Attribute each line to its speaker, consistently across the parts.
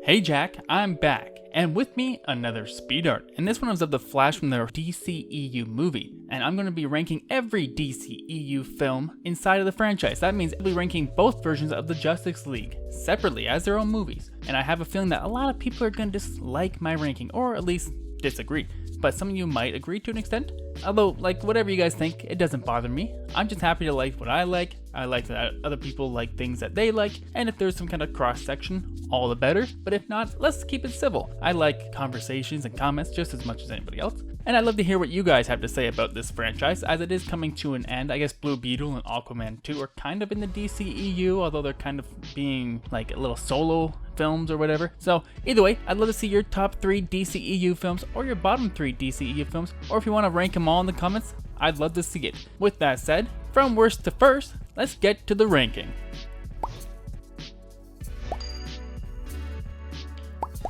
Speaker 1: Hey Jack, I'm back, and with me, another speed art. And this one is of the Flash from the DCEU movie, and I'm going to be ranking every DCEU film inside of the franchise. That means I'll be ranking both versions of the Justice League, separately as their own movies. And I have a feeling that a lot of people are going to dislike my ranking, or at least disagree. But some of you might agree to an extent. Although, whatever you guys think, it doesn't bother me. I'm just happy to like what I like that other people like things that they like, and if there's some kind of cross-section, all the better. But if not, let's keep it civil. I like conversations and comments just as much as anybody else. And I'd love to hear what you guys have to say about this franchise, as it is coming to an end. I guess Blue Beetle and Aquaman 2 are kind of in the DCEU, although they're kind of being like a little solo films or whatever. So either way, I'd love to see your top 3 DCEU films or your bottom 3 DCEU films, or if you want to rank them all in the comments, I'd love to see it. With that said, from worst to first, let's get to the ranking.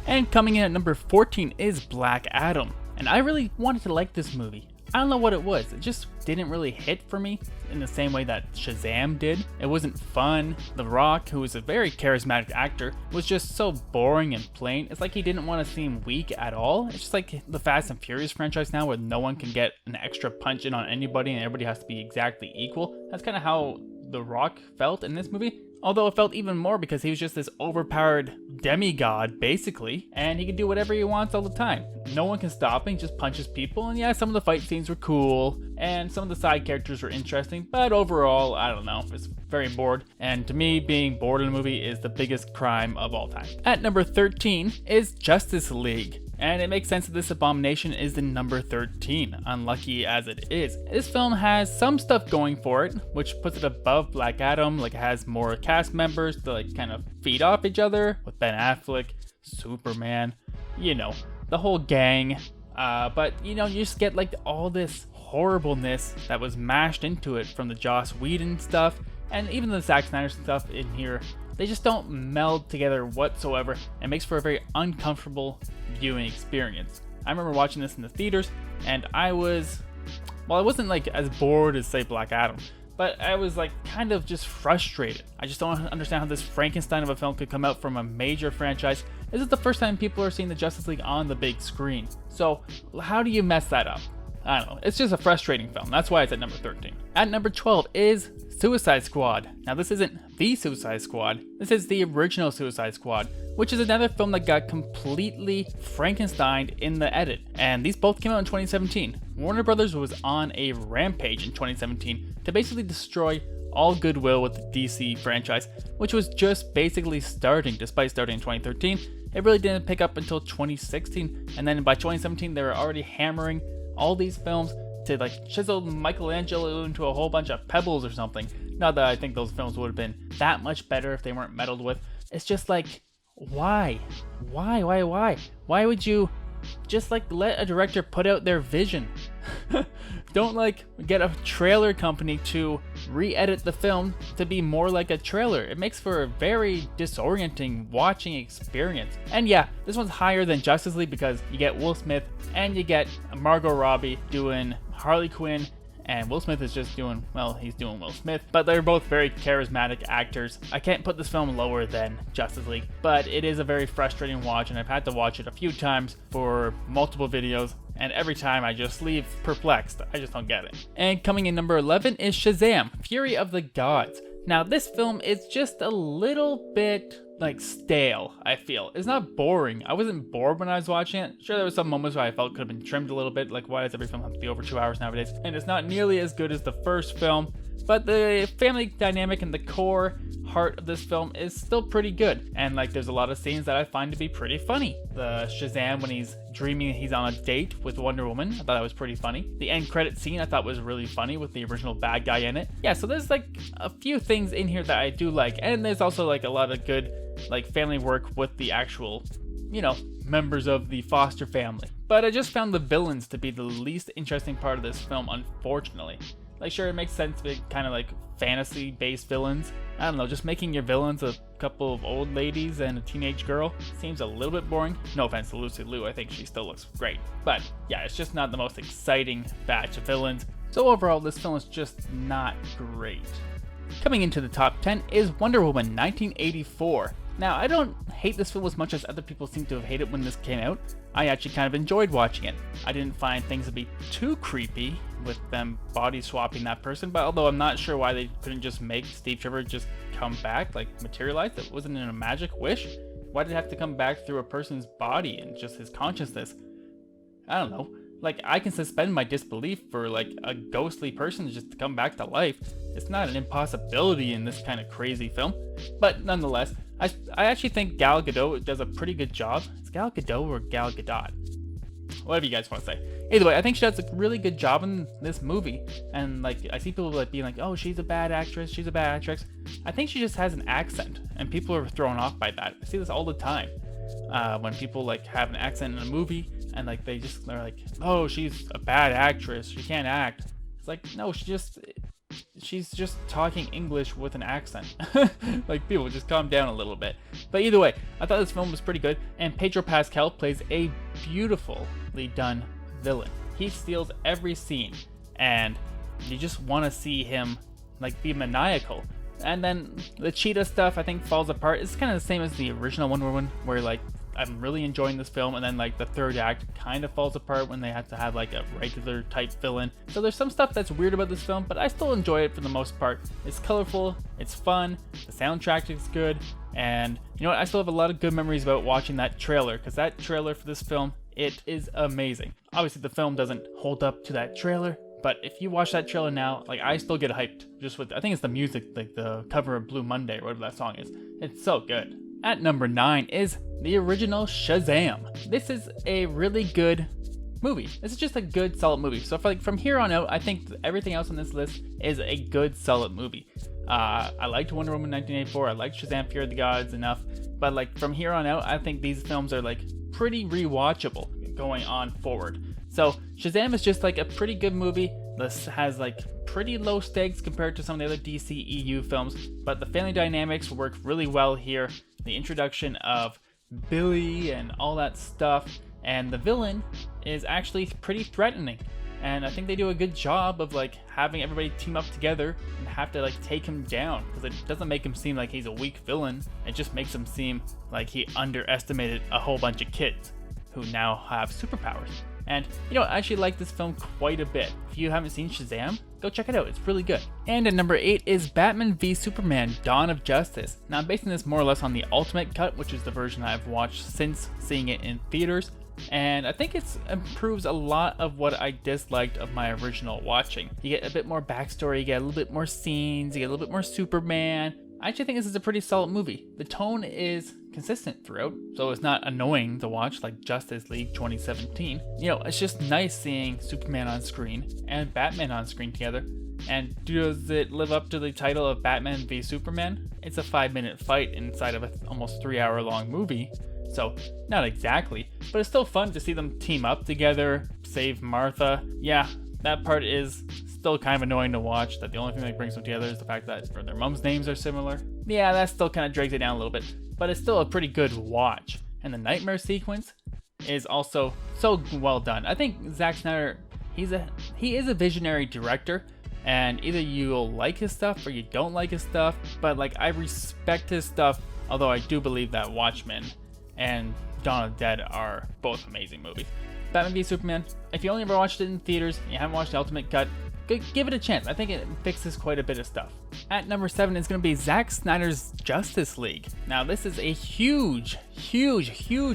Speaker 1: And coming in at number 14 is Black Adam. And I really wanted to like this movie. I don't know what it was. It just didn't really hit for me in the same way that Shazam did. It wasn't fun. The Rock, who is a very charismatic actor, was just so boring and plain. It's like he didn't want to seem weak at all. It's just like the Fast and Furious franchise now, where no one can get an extra punch in on anybody and everybody has to be exactly equal. That's kind of how The Rock felt in this movie. Although it felt even more because he was just this overpowered demigod, basically, and he can do whatever he wants all the time. No one can stop him, he just punches people, and yeah, some of the fight scenes were cool, and some of the side characters were interesting, but overall, I don't know, it's very bored, and to me, being bored in a movie is the biggest crime of all time. At number 13 is Justice League. And it makes sense that this abomination is the number 13, unlucky as it is. This film has some stuff going for it, which puts it above Black Adam. Like, it has more cast members to kind of feed off each other, with Ben Affleck, Superman, the whole gang. But you just get all this horribleness that was mashed into it from the Joss Whedon stuff, and even the Zack Snyder stuff in here. They just don't meld together whatsoever, and makes for a very uncomfortable viewing experience. I remember watching this in the theaters, and I wasn't as bored as say Black Adam, but I was kind of just frustrated. I just don't understand how this Frankenstein of a film could come out from a major franchise. This is the first time people are seeing the Justice League on the big screen. So how do you mess that up? I don't know. It's just a frustrating film. That's why it's at number 13. At number 12 is Suicide Squad. Now, this isn't the Suicide Squad. This is the original Suicide Squad, which is another film that got completely Frankensteined in the edit. And these both came out in 2017. Warner Brothers was on a rampage in 2017 to basically destroy all goodwill with the DC franchise, which was just basically starting, despite starting in 2013. It really didn't pick up until 2016. And then by 2017, they were already hammering all these films to chisel Michelangelo into a whole bunch of pebbles or something. Not that I think those films would have been that much better if they weren't meddled with. It's just why? Why would you just let a director put out their vision? Don't get a trailer company to re-edit the film to be more like a trailer. It makes for a very disorienting watching experience. And yeah, this one's higher than Justice League because you get Will Smith and you get Margot Robbie doing Harley Quinn, and Will Smith is just doing, he's doing Will Smith, but they're both very charismatic actors. I can't put this film lower than Justice League, but it is a very frustrating watch, and I've had to watch it a few times for multiple videos, and every time I just leave perplexed. I just don't get it. And coming in number 11 is Shazam! Fury of the Gods. Now, this film is just a little bit stale, I feel. It's not boring. I wasn't bored when I was watching it. Sure, there were some moments where I felt could have been trimmed a little bit, why does every film have to be over 2 hours nowadays? And it's not nearly as good as the first film, but the family dynamic and the core heart of this film is still pretty good. And there's a lot of scenes that I find to be pretty funny. The Shazam when he's dreaming he's on a date with Wonder Woman, I thought that was pretty funny. The end credit scene I thought was really funny with the original bad guy in it. Yeah, so there's a few things in here that I do like, and there's also a lot of good family work with the actual, members of the foster family. But I just found the villains to be the least interesting part of this film, unfortunately. Sure, it makes sense to be kind of fantasy-based villains. I don't know, just making your villains a couple of old ladies and a teenage girl seems a little bit boring. No offense to Lucy Liu, I think she still looks great. But yeah, it's just not the most exciting batch of villains. So overall, this film is just not great. Coming into the top 10 is Wonder Woman 1984. Now, I don't hate this film as much as other people seem to have hated when this came out. I actually kind of enjoyed watching it. I didn't find things to be too creepy with them body swapping that person, but although I'm not sure why they couldn't just make Steve Trevor just come back, like materialize, it wasn't in a magic wish. Why did it have to come back through a person's body and just his consciousness? I don't know. Like, I can suspend my disbelief for like a ghostly person just to come back to life. It's not an impossibility in this kind of crazy film. But nonetheless, I actually think Gal Gadot does a pretty good job. Is Gal Gadot or Gal Gadot? Whatever you guys want to say. Either way, I think she does a really good job in this movie. And like, I see people like being like, oh, she's a bad actress, she's a bad actress. I think she just has an accent, and people are thrown off by that. I see this all the time. When people like have an accent in a movie, and like they're like, oh, she's a bad actress, she can't act. It's like, no, she's just talking English with an accent. Like, people just calm down a little bit. But either way, I thought this film was pretty good, and Pedro Pascal plays a beautifully done villain. He steals every scene, and you just want to see him like be maniacal. And then the cheetah stuff, I think, falls apart. It's kind of the same as the original Wonder Woman, where like I'm really enjoying this film, and then like the third act kind of falls apart when they have to have like a regular type villain. So there's some stuff that's weird about this film, but I still enjoy it for the most part. It's colorful, it's fun, the soundtrack is good, and you know what, I still have a lot of good memories about watching that trailer, because that trailer for this film, it is amazing. Obviously the film doesn't hold up to that trailer, but if you watch that trailer now, like, I still get hyped just with, I think it's the music, like the cover of Blue Monday or whatever that song is. It's so good. At number 9 is the original Shazam. This is a really good movie. This is just a good, solid movie. So for, like, from here on out, I think everything else on this list is a good, solid movie. I liked Wonder Woman 1984. I liked Shazam: Fear of the Gods enough. But like from here on out, I think these films are like pretty rewatchable going on forward. So Shazam is just like a pretty good movie. This has like pretty low stakes compared to some of the other DCEU films, but the family dynamics work really well here. The introduction of Billy and all that stuff, and the villain is actually pretty threatening. And I think they do a good job of like having everybody team up together and have to like take him down, because it doesn't make him seem like he's a weak villain. It just makes him seem like he underestimated a whole bunch of kids who now have superpowers. And you know, I actually like this film quite a bit. If you haven't seen Shazam, go check it out, it's really good. And at number 8 is Batman v Superman: Dawn of Justice. Now I'm basing this more or less on the Ultimate Cut, which is the version I've watched since seeing it in theaters. And I think it improves a lot of what I disliked of my original watching. You get a bit more backstory, you get a little bit more scenes, you get a little bit more Superman. I actually think this is a pretty solid movie. The tone is consistent throughout, so it's not annoying to watch like Justice League 2017. You know, it's just nice seeing Superman on screen and Batman on screen together. And does it live up to the title of Batman v Superman? It's a 5-minute fight inside of an almost 3-hour long movie. So, not exactly, but it's still fun to see them team up together, save Martha. Yeah, that part is still kind of annoying to watch, that the only thing that brings them together is the fact that their mom's names are similar. Yeah, that still kind of drags it down a little bit, but it's still a pretty good watch. And the nightmare sequence is also so well done. I think Zack Snyder, he is a visionary director, and either you'll like his stuff or you don't like his stuff, but like, I respect his stuff, although I do believe that Watchmen and Dawn of the Dead are both amazing movies. Batman v Superman, if you only ever watched it in theaters and you haven't watched the Ultimate Cut, give it a chance. I think it fixes quite a bit of stuff. At number 7 is going to be Zack Snyder's Justice League. Now this is a huge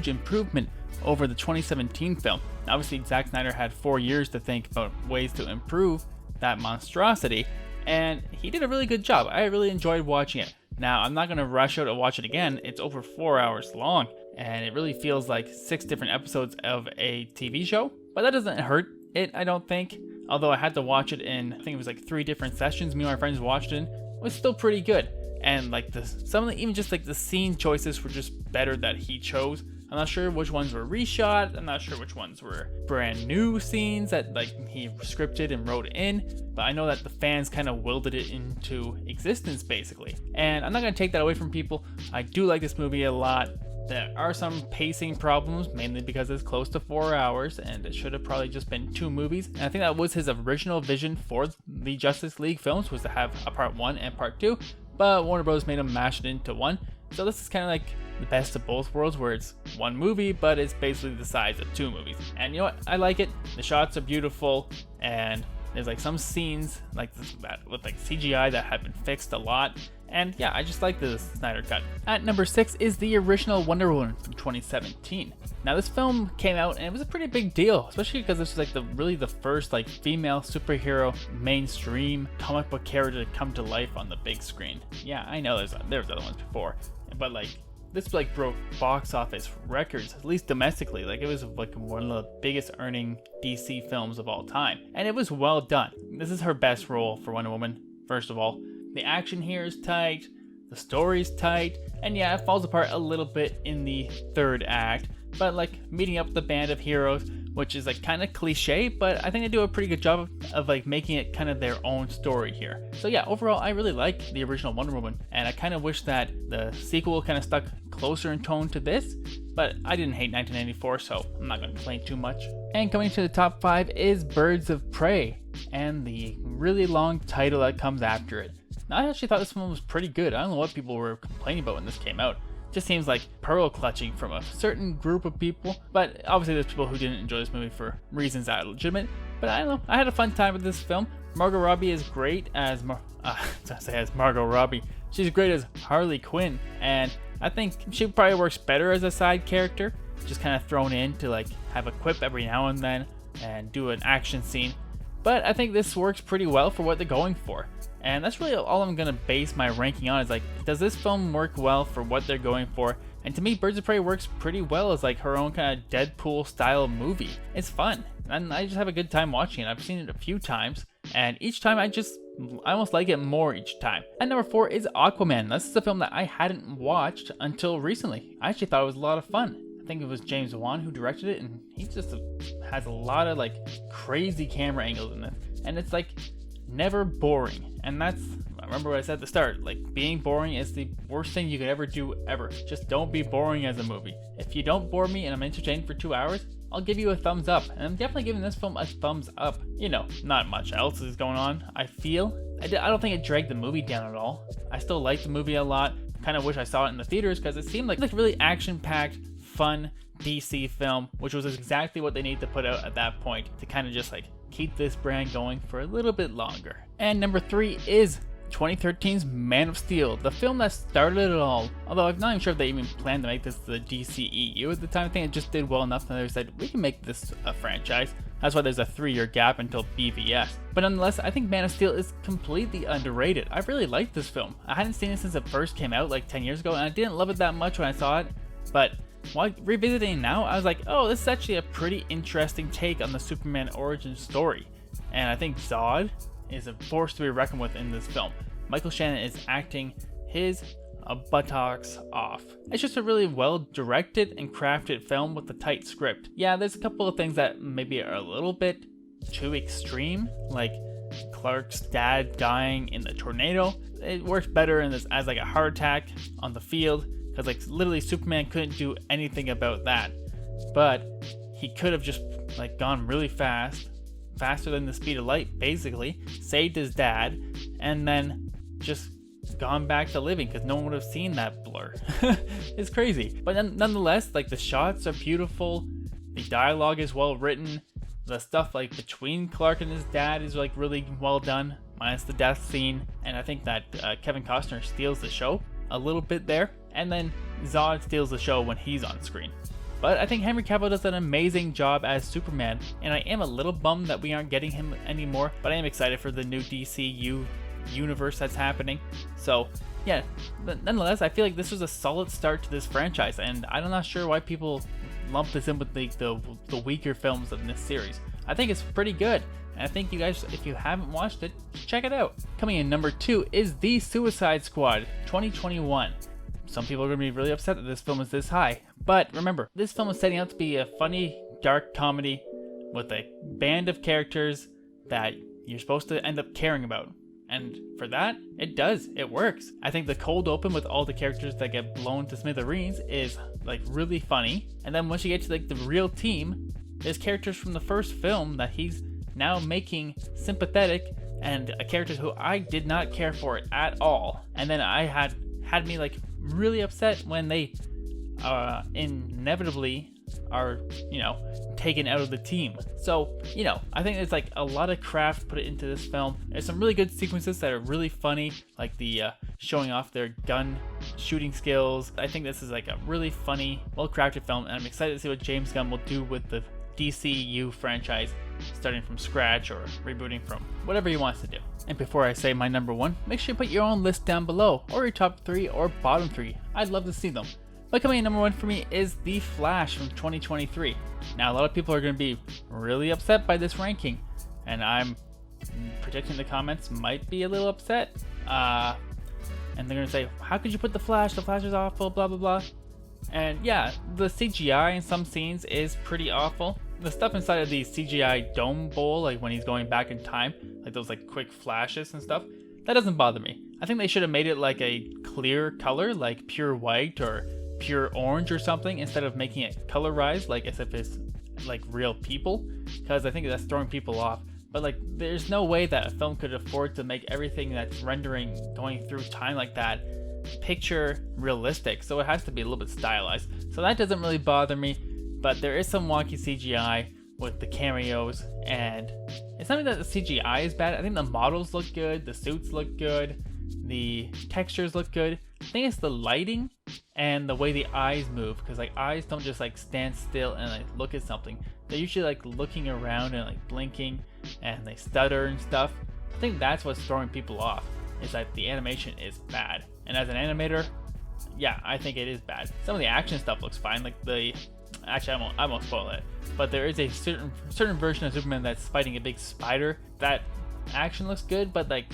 Speaker 1: improvement over the 2017 film. Obviously Zack Snyder had 4 years to think about ways to improve that monstrosity, and he did a really good job. I really enjoyed watching it. Now, I'm not going to rush out to watch it again. It's over 4 hours long, and it really feels like 6 different episodes of a TV show. But that doesn't hurt it, I don't think. Although I had to watch it in, I think it was like 3 different sessions. Me and my friends watched it. It was still pretty good. And like some of the, even just like the scene choices were just better that he chose. I'm not sure which ones were reshot. I'm not sure which ones were brand new scenes that like he scripted and wrote in. But I know that the fans kind of willed it into existence basically. And I'm not going to take that away from people. I do like this movie a lot. There are some pacing problems, mainly because it's close to 4 hours and it should have probably just been 2 movies. And I think that was his original vision for the Justice League films, was to have a part 1 and part 2. But Warner Bros. Made him mash it into one. So this is kind of like the best of both worlds, where it's one movie, but it's basically the size of two movies. And you know what? I like it. The shots are beautiful, and there's like some scenes like this, with like CGI that have been fixed a lot. And yeah, I just like the Snyder Cut. At number 6 is the original Wonder Woman from 2017. Now this film came out and it was a pretty big deal, especially because this was like really the first like female superhero mainstream comic book character to come to life on the big screen. Yeah, I know there's other ones before, but like this like broke box office records, at least domestically. Like it was like one of the biggest earning DC films of all time, and it was well done. This is her best role for Wonder Woman. First of all, the action here is tight, the story's tight, and yeah, it falls apart a little bit in the third act, but like meeting up the band of heroes, which is like kind of cliche, but I think they do a pretty good job of like making it kind of their own story here. So yeah, overall I really like the original Wonder Woman, and I kind of wish that the sequel kind of stuck closer in tone to this, but I didn't hate 1994, so I'm not going to complain too much. And coming to the top 5 is Birds of Prey, and the really long title that comes after it. Now, I actually thought this one was pretty good. I don't know what people were complaining about when this came out. It just seems like pearl clutching from a certain group of people, but obviously there's people who didn't enjoy this movie for reasons that are legitimate. But I don't know, I had a fun time with this film. Margot Robbie is great as Margot Robbie. She's great as Harley Quinn, and I think she probably works better as a side character, just kind of thrown in to like have a quip every now and then and do an action scene. But I think this works pretty well for what they're going for. And that's really all I'm going to base my ranking on, is like, does this film work well for what they're going for? And to me, Birds of Prey works pretty well as like her own kind of Deadpool style movie. It's fun, and I just have a good time watching it. I've seen it a few times, and each time I almost like it more each time. At number 4 is Aquaman. This is a film that I hadn't watched until recently. I actually thought it was a lot of fun. I think it was James Wan who directed it, and he just has a lot of like crazy camera angles in it, and it's like never boring. And that's, I remember what I said at the start, like being boring is the worst thing you could ever do ever. Just don't be boring as a movie. If you don't bore me and I'm entertained for 2 hours, I'll give you a thumbs up. And I'm definitely giving this film a thumbs up. You know, not much else is going on, I feel. I don't think it dragged the movie down at all. I still like the movie a lot. Kind of wish I saw it in the theaters, because it seemed like a really action-packed, fun DC film, which was exactly what they needed to put out at that point to kind of just like keep this brand going for a little bit longer. And number 3 is 2013's Man of Steel, the film that started it all. Although I'm not even sure if they even planned to make this the DCEU at the time. I think it just did well enough that they said, we can make this a franchise. That's why there's a 3-year gap until BVS. But nonetheless, I think Man of Steel is completely underrated. I really liked this film. I hadn't seen it since it first came out like 10 years ago, and I didn't love it that much when I saw it. But while revisiting now, I was like, oh, this is actually a pretty interesting take on the Superman origin story. And I think Zod is a force to be reckoned with in this film. Michael Shannon is acting his buttocks off. It's just a really well directed and crafted film with a tight script. Yeah, there's a couple of things that maybe are a little bit too extreme, like Clark's dad dying in the tornado. It works better in this as like a heart attack on the field, because like literally Superman couldn't do anything about that. But he could have just like gone really fast, faster than the speed of light basically, saved his dad, and then just gone back to living, because no one would have seen that blur. It's crazy. But nonetheless, like the shots are beautiful, the dialogue is well written, the stuff like between Clark and his dad is like really well done, minus the death scene. And I think that Kevin Costner steals the show a little bit there, and then Zod steals the show when he's on screen. But I think Henry Cavill does an amazing job as Superman, and I am a little bummed that we aren't getting him anymore, but I am excited for the new DCEU universe that's happening. So yeah, but nonetheless, I feel like this was a solid start to this franchise, and I'm not sure why people lump this in with the weaker films of this series. I think it's pretty good, and I think you guys, if you haven't watched it, check it out. Coming in number 2 is The Suicide Squad 2021. Some people are going to be really upset that this film is this high, but remember, this film is setting out to be a funny, dark comedy with a band of characters that you're supposed to end up caring about. And for that, it does. It works. I think the cold open with all the characters that get blown to smithereens is like really funny. And then once you get to like the real team, there's characters from the first film that he's now making sympathetic, and characters who I did not care for it at all. And then I had me like really upset when they inevitably are, taken out of the team. So, I think there's like a lot of craft put into this film. There's some really good sequences that are really funny, like the showing off their gun shooting skills. I think this is like a really funny, well-crafted film, and I'm excited to see what James Gunn will do with the DCEU franchise, starting from scratch or rebooting from whatever he wants to do. And before I say my number one, make sure you put your own list down below, or your top 3 or bottom 3. I'd love to see them. But coming in number 1 for me is The Flash from 2023. Now, a lot of people are going to be really upset by this ranking, and I'm predicting the comments might be a little upset. And they're going to say, how could you put The Flash? The Flash is awful, blah, blah, blah. And yeah, the CGI in some scenes is pretty awful. The stuff inside of the CGI dome bowl, like when he's going back in time, like those like quick flashes and stuff, that doesn't bother me. I think they should have made it like a clear color, like pure white or pure orange or something, instead of making it colorized like as if it's like real people, because I think that's throwing people off. But like, there's no way that a film could afford to make everything that's rendering going through time like that picture realistic, so it has to be a little bit stylized. So that doesn't really bother me, but there is some wonky CGI with the cameos, and it's not that the CGI is bad. I think the models look good, the suits look good, the textures look good. I think it's the lighting and the way the eyes move, because like eyes don't just like stand still and like look at something. They're usually like looking around and like blinking, and they stutter and stuff. I think that's what's throwing people off, is that the animation is bad. And as an animator, yeah, I think it is bad. Some of the action stuff looks fine, like actually I won't spoil it, but there is a certain version of Superman that's fighting a big spider. That action looks good, but like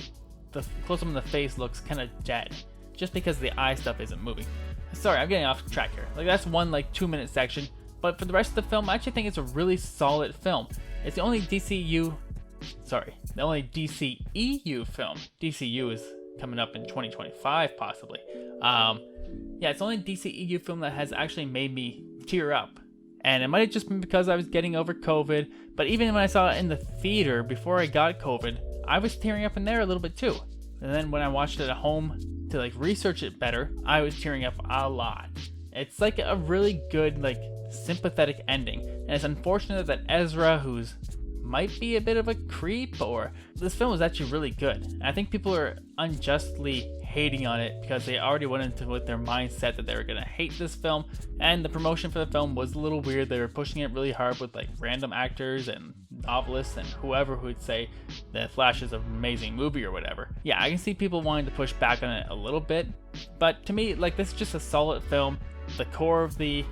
Speaker 1: the close-up on the face looks kind of dead, just because the eye stuff isn't moving. Sorry, I'm getting off track here. Like, that's one like 2-minute section, but for the rest of the film, I actually think it's a really solid film. It's the only DCEU film. DCEU is coming up in 2025 possibly. Yeah, it's the only DCEU film that has actually made me tear up. And it might have just been because I was getting over COVID, but even when I saw it in the theater before I got COVID, I was tearing up in there a little bit too. And then when I watched it at home to like research it better, I was tearing up a lot. It's like a really good, like, sympathetic ending. And it's unfortunate that Ezra, who's might be a bit of a creep, or this film is actually really good. And I think people are unjustly hating on it because they already went into with their mindset that they were gonna hate this film, and the promotion for the film was a little weird. They were pushing it really hard with like random actors and novelists and whoever who would say that Flash is an amazing movie or whatever. Yeah, I can see people wanting to push back on it a little bit, but to me, like, this is just a solid film. The core of the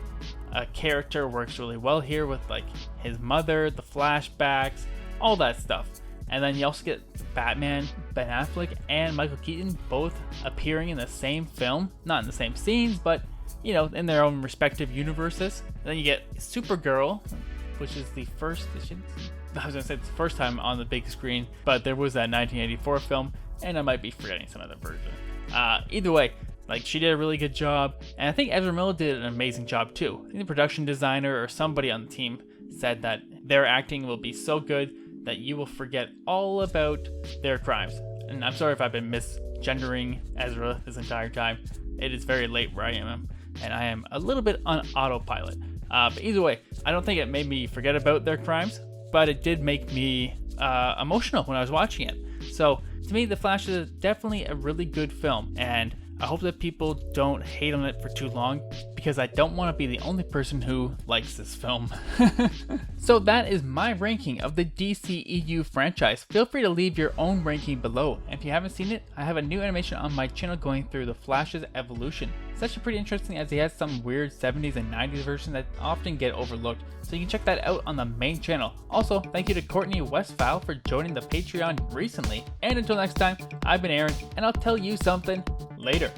Speaker 1: character works really well here with like his mother, the flashbacks, all that stuff. And then you also get Batman, Ben Affleck, and Michael Keaton both appearing in the same film. Not in the same scenes, but, you know, in their own respective universes. And then you get Supergirl, which is the first, I was gonna say it's the first time on the big screen, but there was that 1984 film, and I might be forgetting some other version. Either way, like, she did a really good job, and I think Ezra Miller did an amazing job too. I think the production designer or somebody on the team said that their acting will be so good that you will forget all about their crimes. And I'm sorry if I've been misgendering Ezra this entire time. It is very late where I am, and I am a little bit on autopilot. But either way, I don't think it made me forget about their crimes, but it did make me emotional when I was watching it. So to me, The Flash is definitely a really good film, and I hope that people don't hate on it for too long, because I don't want to be the only person who likes this film. So that is my ranking of the DCEU franchise. Feel free to leave your own ranking below. And if you haven't seen it, I have a new animation on my channel going through the Flash's evolution. It's actually pretty interesting, as he has some weird 70s and 90s versions that often get overlooked. So you can check that out on the main channel. Also, thank you to Courtney Westphal for joining the Patreon recently. And until next time, I've been Aaron, and I'll tell you something later.